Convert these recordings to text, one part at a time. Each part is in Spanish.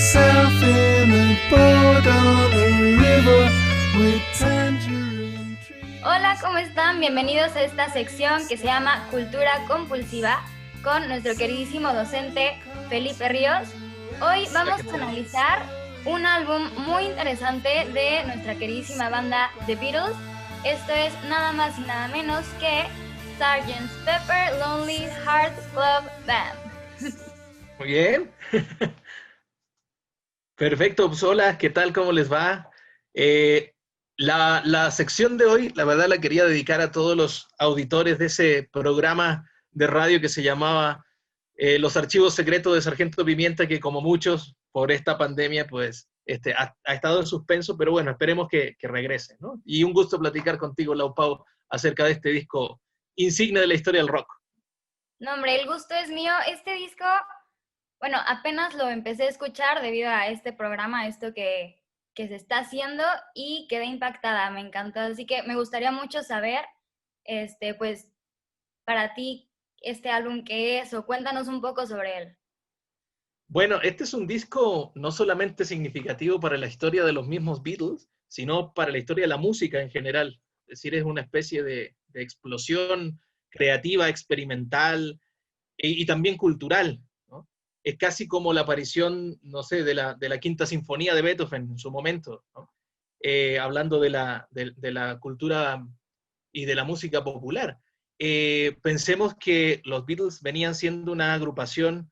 myself in a boat on a river with tangerine trees. Hola, ¿cómo están? Bienvenidos a esta sección que se llama Cultura Compulsiva con nuestro queridísimo docente Felipe Ríos. Hoy vamos a analizar un álbum muy interesante de nuestra queridísima banda The Beatles. Esto es nada más y nada menos que Sgt. Pepper Lonely Hearts Club Band. Muy bien. Perfecto, pues hola, ¿qué tal? ¿Cómo les va? La sección de hoy, la verdad, la quería dedicar a todos los auditores de ese programa de radio que se llamaba Los Archivos Secretos de Sargento Pimienta, que como muchos, por esta pandemia, pues ha estado en suspenso, pero bueno, esperemos que regrese, ¿no? Y un gusto platicar contigo, Lau Pau, acerca de este disco insigne de la historia del rock. No, hombre, el gusto es mío. Este disco, bueno, apenas lo empecé a escuchar debido a este programa, esto que se está haciendo, y quedé impactada, me encantó. Así que me gustaría mucho saber, pues, para ti, este álbum qué es, o cuéntanos un poco sobre él. Bueno, este es un disco no solamente significativo para la historia de los mismos Beatles, sino para la historia de la música en general. Es decir, es una especie de explosión creativa, experimental y también cultural, ¿no? Es casi como la aparición, no sé, de la Quinta Sinfonía de Beethoven en su momento, ¿no? Hablando de la cultura y de la música popular. Pensemos que los Beatles venían siendo una agrupación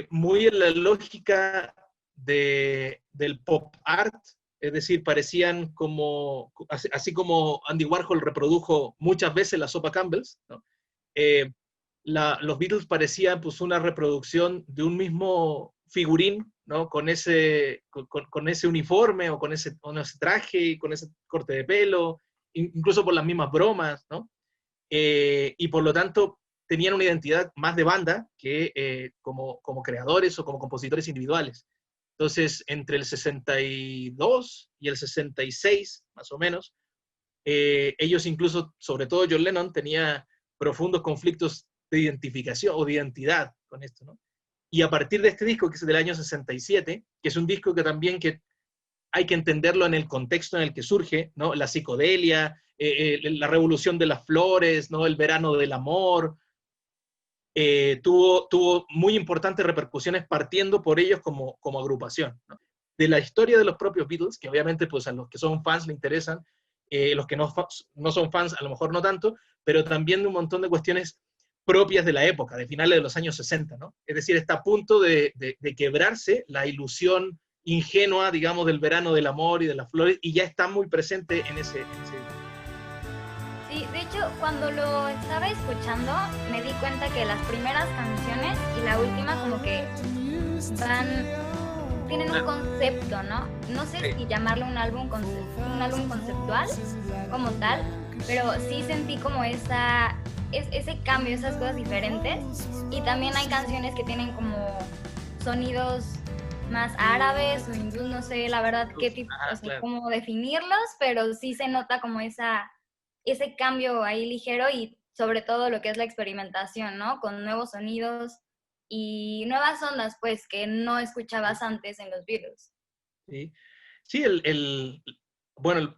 muy en la lógica del pop art, es decir, parecían como, así como Andy Warhol reprodujo muchas veces la sopa Campbell's, ¿no? Los Beatles parecían pues una reproducción de un mismo figurín, ¿no? Con ese uniforme o con ese traje, con ese corte de pelo, incluso por las mismas bromas, ¿no? Y por lo tanto tenían una identidad más de banda que como creadores o como compositores individuales. Entonces, entre el 62 y el 66, más o menos, ellos incluso, sobre todo John Lennon, tenía profundos conflictos de identificación o de identidad con esto, ¿no? Y a partir de este disco, que es del año 67, que es un disco que también hay que entenderlo en el contexto en el que surge, ¿no? La psicodelia, la revolución de las flores, ¿no? El verano del amor, tuvo muy importantes repercusiones partiendo por ellos como agrupación, ¿no? De la historia de los propios Beatles, que obviamente pues a los que son fans le interesan, los que no son fans a lo mejor no tanto, pero también de un montón de cuestiones propias de la época, de finales de los años 60, ¿no? Es decir, está a punto de quebrarse la ilusión ingenua, digamos, del verano del amor y de las flores, y ya está muy presente en ese. Sí, de hecho, cuando lo estaba escuchando, me di cuenta que las primeras canciones y la última como que tienen un concepto, ¿no? No sé si llamarlo un álbum conceptual como tal, pero sí sentí como ese cambio, esas cosas diferentes. Y también hay canciones que tienen como sonidos más árabes o hindús, no sé la verdad qué tipo, o sea, claro, cómo definirlos, pero sí se nota como ese cambio ahí ligero, y sobre todo lo que es la experimentación, ¿no? Con nuevos sonidos y nuevas ondas, pues, que no escuchabas antes en los Beatles. Sí, sí bueno,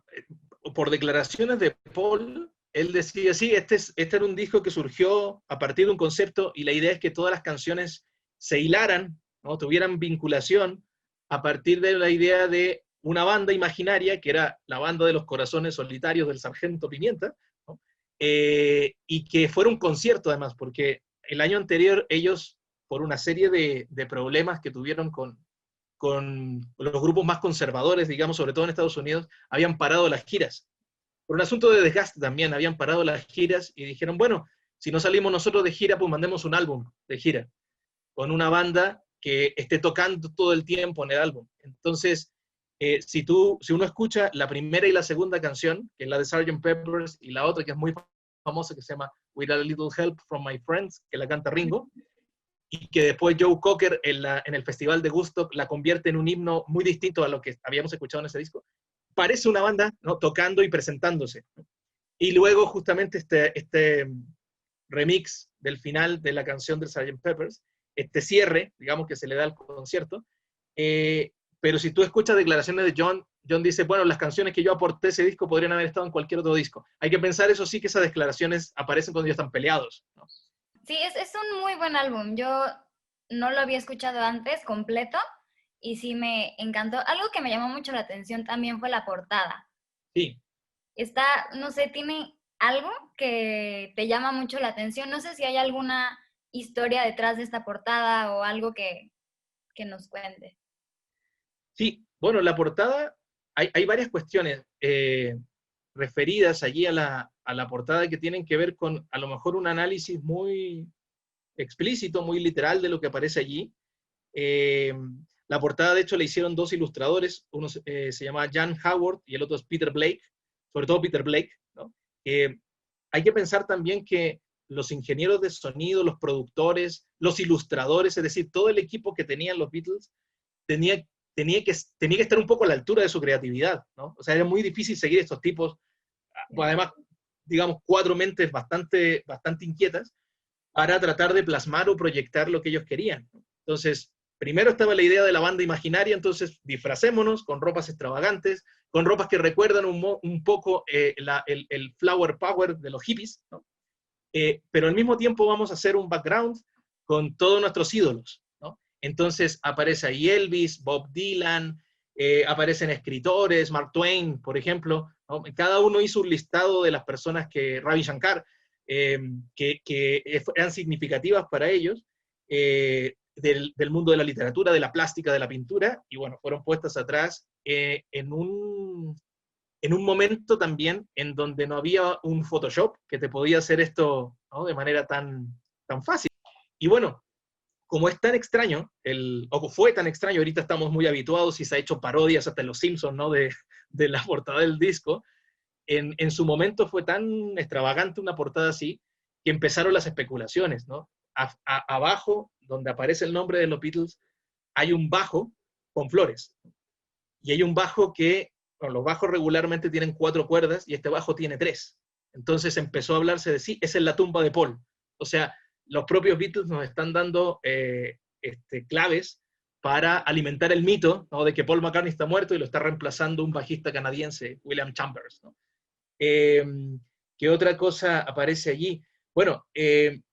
por declaraciones de Paul, él decía, sí, este era un disco que surgió a partir de un concepto y la idea es que todas las canciones se hilaran, ¿no? Tuvieran vinculación a partir de la idea de una banda imaginaria, que era la banda de los corazones solitarios del Sargento Pimienta, ¿no? Y que fuera un concierto además, porque el año anterior ellos, por una serie de problemas que tuvieron con los grupos más conservadores, digamos, sobre todo en Estados Unidos, habían parado las giras. Por un asunto de desgaste también, habían parado las giras y dijeron, bueno, si no salimos nosotros de gira, pues mandemos un álbum de gira, con una banda que esté tocando todo el tiempo en el álbum. Entonces, si uno escucha la primera y la segunda canción, que es la de Sgt. Pepper's, y la otra que es muy famosa, que se llama With a Little Help from My Friends, que la canta Ringo, y que después Joe Cocker en el Festival de Woodstock la convierte en un himno muy distinto a lo que habíamos escuchado en ese disco. Parece una banda, ¿no? Tocando y presentándose, ¿no? Y luego justamente este remix del final de la canción del Sgt. Pepper's, este cierre, digamos, que se le da al concierto, pero si tú escuchas declaraciones de John, John dice, bueno, las canciones que yo aporté a ese disco podrían haber estado en cualquier otro disco. Hay que pensar, eso sí, que esas declaraciones aparecen cuando ya están peleados, ¿no? Sí, es un muy buen álbum. Yo no lo había escuchado antes completo y sí me encantó. Algo que me llamó mucho la atención también fue la portada. Sí. Está, no sé, tiene algo que te llama mucho la atención. No sé si hay alguna historia detrás de esta portada o algo que nos cuente. Sí, bueno, la portada, hay varias cuestiones referidas allí a la portada que tienen que ver con a lo mejor un análisis muy explícito, muy literal de lo que aparece allí. Eh, la portada, de hecho, la hicieron dos ilustradores, uno se llama Jan Howard y el otro es Peter Blake, sobre todo Peter Blake, ¿no? Hay que pensar también que los ingenieros de sonido, los productores, los ilustradores, es decir, todo el equipo que tenían los Beatles, tenía, tenía que estar un poco a la altura de su creatividad, ¿no? O sea, era muy difícil seguir estos tipos, además, digamos, cuatro mentes bastante inquietas, para tratar de plasmar o proyectar lo que ellos querían, ¿no? Entonces, primero estaba la idea de la banda imaginaria, entonces disfracémonos con ropas extravagantes, con ropas que recuerdan un poco el flower power de los hippies, ¿no? Pero al mismo tiempo vamos a hacer un background con todos nuestros ídolos, ¿no? Entonces aparece ahí Elvis, Bob Dylan, aparecen escritores, Mark Twain, por ejemplo, ¿no? Cada uno hizo un listado de las personas que, Ravi Shankar, que eran significativas para ellos, del mundo de la literatura, de la plástica, de la pintura, y bueno, fueron puestas atrás en un momento también en donde no había un Photoshop que te podía hacer esto, ¿no?, de manera tan fácil. Y bueno, como es tan extraño, o fue tan extraño, ahorita estamos muy habituados y se ha hecho parodias hasta en Los Simpsons, ¿no?, de la portada del disco. En su momento fue tan extravagante una portada así que empezaron las especulaciones, ¿no? Abajo, donde aparece el nombre de los Beatles, hay un bajo con flores. Y hay un bajo que, bueno, los bajos regularmente tienen 4 cuerdas y este bajo tiene 3. Entonces empezó a hablarse de sí, esa es la tumba de Paul. O sea, los propios Beatles nos están dando claves para alimentar el mito, ¿no?, de que Paul McCartney está muerto y lo está reemplazando un bajista canadiense, William Chambers, ¿no? ¿Qué otra cosa aparece allí? Bueno, en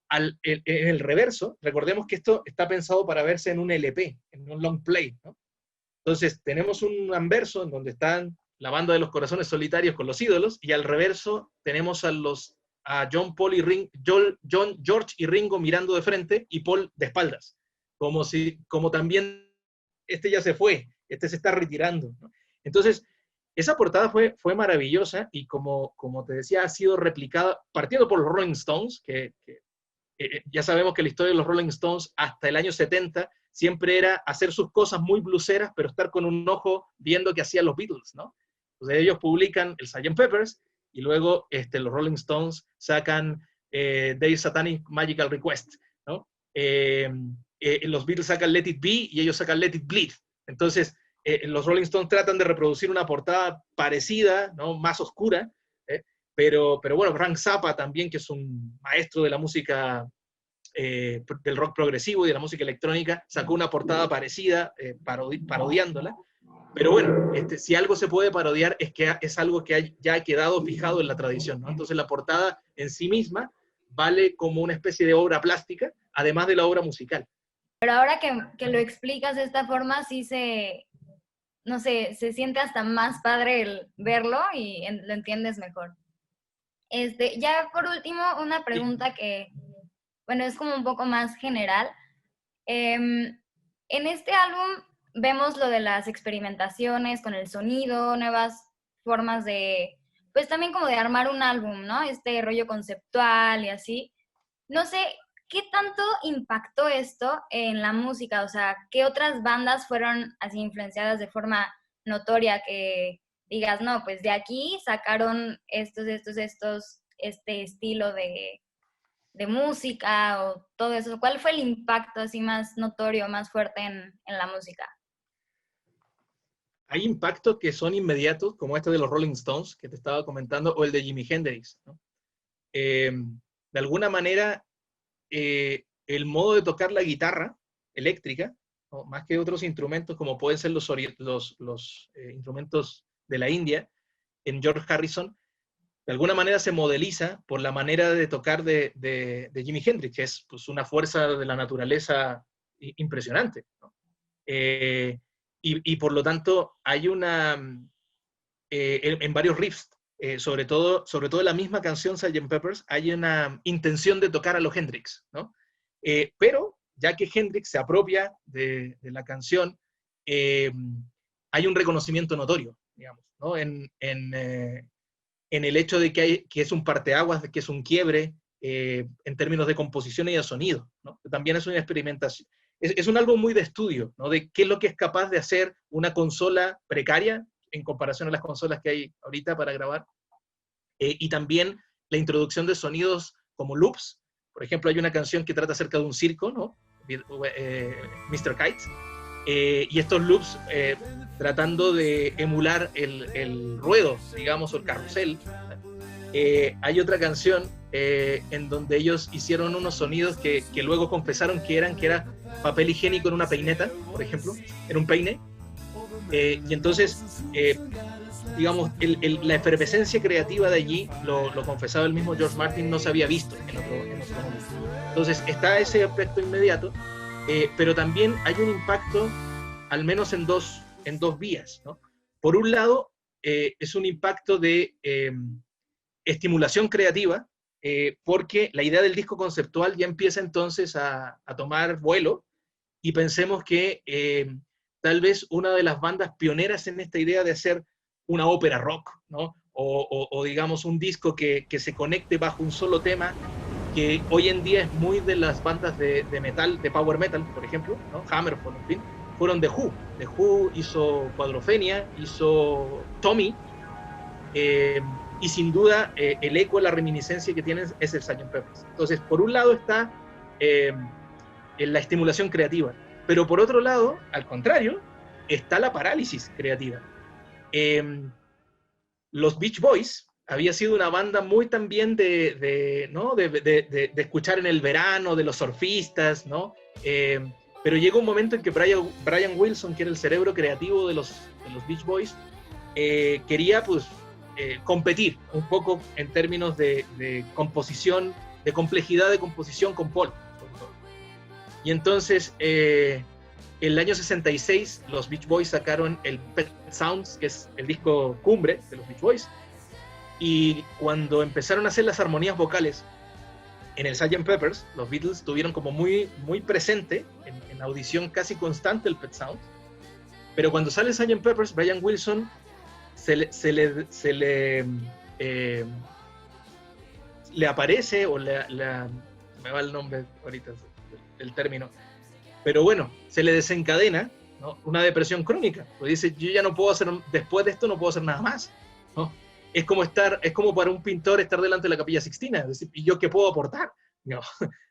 el reverso, recordemos que esto está pensado para verse en un LP, en un long play, ¿no? Entonces, tenemos un anverso en donde están la banda de los corazones solitarios con los ídolos, y al reverso tenemos a John, George y Ringo mirando de frente y Paul de espaldas, como también este ya se fue, este se está retirando, ¿no? Entonces, esa portada fue maravillosa y como te decía, ha sido replicada, partiendo por los Rolling Stones, que ya sabemos que la historia de los Rolling Stones hasta el año 70 siempre era hacer sus cosas muy bluseras, pero estar con un ojo viendo qué hacían los Beatles, ¿no? Entonces ellos publican el Sgt. Peppers y luego los Rolling Stones sacan Their Satanic Magical Request, ¿no? Los Beatles sacan Let It Be y ellos sacan Let It Bleed. Entonces, los Rolling Stones tratan de reproducir una portada parecida, ¿no?, más oscura, pero bueno, Frank Zappa también, que es un maestro de la música, del rock progresivo y de la música electrónica, sacó una portada parecida, parodiándola. Pero bueno, si algo se puede parodiar es que es algo que ya ha quedado fijado en la tradición, ¿no? Entonces la portada en sí misma vale como una especie de obra plástica, además de la obra musical. Pero ahora que lo explicas de esta forma, sí no sé, se siente hasta más padre el verlo y lo entiendes mejor. Ya por último, una pregunta que, bueno, es como un poco más general. En este álbum vemos lo de las experimentaciones con el sonido, nuevas formas de, pues también como de armar un álbum, ¿no? Este rollo conceptual y así. No sé, ¿qué tanto impactó esto en la música? O sea, ¿qué otras bandas fueron así influenciadas de forma notoria que digas, no, pues de aquí sacaron este estilo de música o todo eso? ¿Cuál fue el impacto así más notorio, más fuerte en la música? Hay impactos que son inmediatos, como este de los Rolling Stones, que te estaba comentando, o el de Jimi Hendrix, ¿no? De alguna manera, el modo de tocar la guitarra eléctrica ¿no? Más que otros instrumentos como pueden ser los instrumentos de la India, en George Harrison, de alguna manera se modeliza por la manera de tocar de Jimi Hendrix, que es pues, una fuerza de la naturaleza impresionante, ¿no? Y por lo tanto hay una, en varios riffs, sobre todo en la misma canción Sgt. Peppers, hay una intención de tocar a los Hendrix, ¿no? Pero ya que Hendrix se apropia de la canción, hay un reconocimiento notorio, digamos, ¿no? En el hecho de que es un parteaguas, que es un quiebre en términos de composición y de sonido, ¿no? También es una experimentación. Es un álbum muy de estudio, ¿no? De qué es lo que es capaz de hacer una consola precaria en comparación a las consolas que hay ahorita para grabar. Y también la introducción de sonidos como loops. Por ejemplo, hay una canción que trata acerca de un circo, ¿no? Mr. Kite. Y estos loops tratando de emular el ruedo, digamos, o el carrusel. Hay otra canción en donde ellos hicieron unos sonidos que luego confesaron que era papel higiénico en una peineta, por ejemplo, era un peine. Y entonces, digamos, la efervescencia creativa de allí, lo confesaba el mismo George Martin, no se había visto en otro momento. Entonces, está ese aspecto inmediato, pero también hay un impacto, al menos en dos vías, ¿no? Por un lado, es un impacto de estimulación creativa, porque la idea del disco conceptual ya empieza entonces a tomar vuelo, y pensemos que tal vez una de las bandas pioneras en esta idea de hacer una ópera rock, ¿no? O digamos un disco que se conecte bajo un solo tema, que hoy en día es muy de las bandas de metal, de power metal, por ejemplo, ¿no? Hammerfall, en fin, fueron The Who. The Who hizo Quadrophenia, hizo Tommy, y sin duda el eco, la reminiscencia que tienen es el Sgt. Peppers. Entonces, por un lado está en la estimulación creativa, pero por otro lado, al contrario, está la parálisis creativa. Los Beach Boys había sido una banda muy también ¿no? de escuchar en el verano, de los surfistas, ¿no? Pero llegó un momento en que Brian Wilson, que era el cerebro creativo de los Beach Boys, quería pues competir un poco en términos de composición, de complejidad de composición con Paul. Y entonces, el año 66, los Beach Boys sacaron el Pet Sounds, que es el disco cumbre de los Beach Boys. Y cuando empezaron a hacer las armonías vocales en el Sgt. Peppers, los Beatles tuvieron como muy, muy presente, en audición casi constante, el Pet Sounds. Pero cuando sale el Sgt. Peppers, Brian Wilson le aparece, o me va el nombre ahorita, el término, pero bueno, se le desencadena, ¿no? Una depresión crónica, pues dice, yo ya no puedo hacer, después de esto no puedo hacer nada más, ¿no? Es como para un pintor estar delante de la Capilla Sixtina, es decir, ¿y yo qué puedo aportar? No,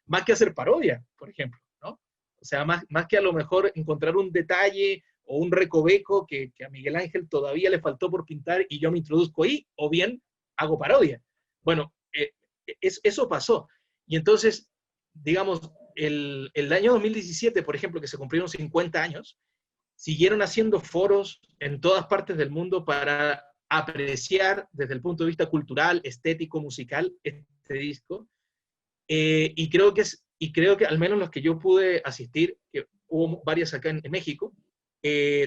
más que hacer parodia, por ejemplo, ¿no? O sea, más que a lo mejor encontrar un detalle o un recoveco que a Miguel Ángel todavía le faltó por pintar y yo me introduzco ahí, o bien hago parodia. Bueno, eso pasó. Y entonces, digamos, el año 2017, por ejemplo, que se cumplieron 50 años, siguieron haciendo foros en todas partes del mundo para apreciar desde el punto de vista cultural, estético, musical, este disco. Y creo que al menos los que yo pude asistir, que hubo varias acá en México,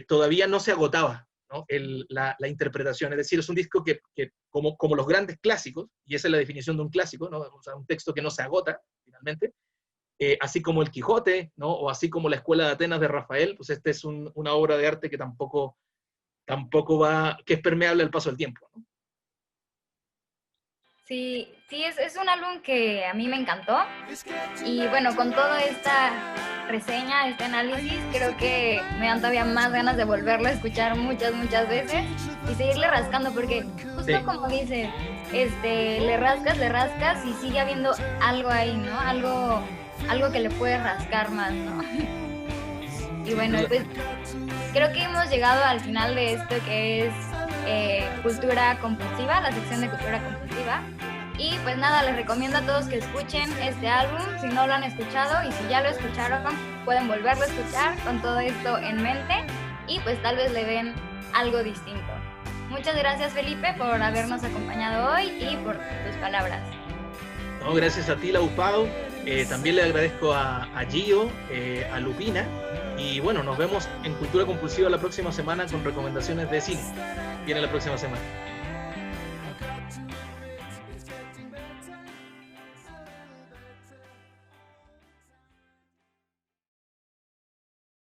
todavía no se agotaba, ¿no? La interpretación. Es decir, es un disco que como los grandes clásicos, y esa es la definición de un clásico, ¿no? O sea, un texto que no se agota, finalmente, así como el Quijote, ¿no? O así como la Escuela de Atenas de Rafael, pues esta es una obra de arte que tampoco que es permeable al paso del tiempo, ¿no? Sí, es un álbum que a mí me encantó, y bueno, con toda esta reseña, este análisis, creo que me dan todavía más ganas de volverlo a escuchar muchas veces y seguirle rascando, porque justo sí, como dices, le rascas y sigue habiendo algo ahí, ¿no? Algo que le puede rascar más, ¿no? Y bueno, pues creo que hemos llegado al final de esto, que es cultura compulsiva, la sección de cultura compulsiva. Y pues nada, les recomiendo a todos que escuchen este álbum si no lo han escuchado, y si ya lo escucharon pueden volverlo a escuchar con todo esto en mente y pues tal vez le den algo distinto. Muchas gracias, Felipe, por habernos acompañado hoy y por tus palabras. No, gracias a ti, Lau Pau. También le agradezco a Gio, a Lupina, y bueno, nos vemos en Cultura Compulsiva la próxima semana con recomendaciones de cine. Viene la próxima semana.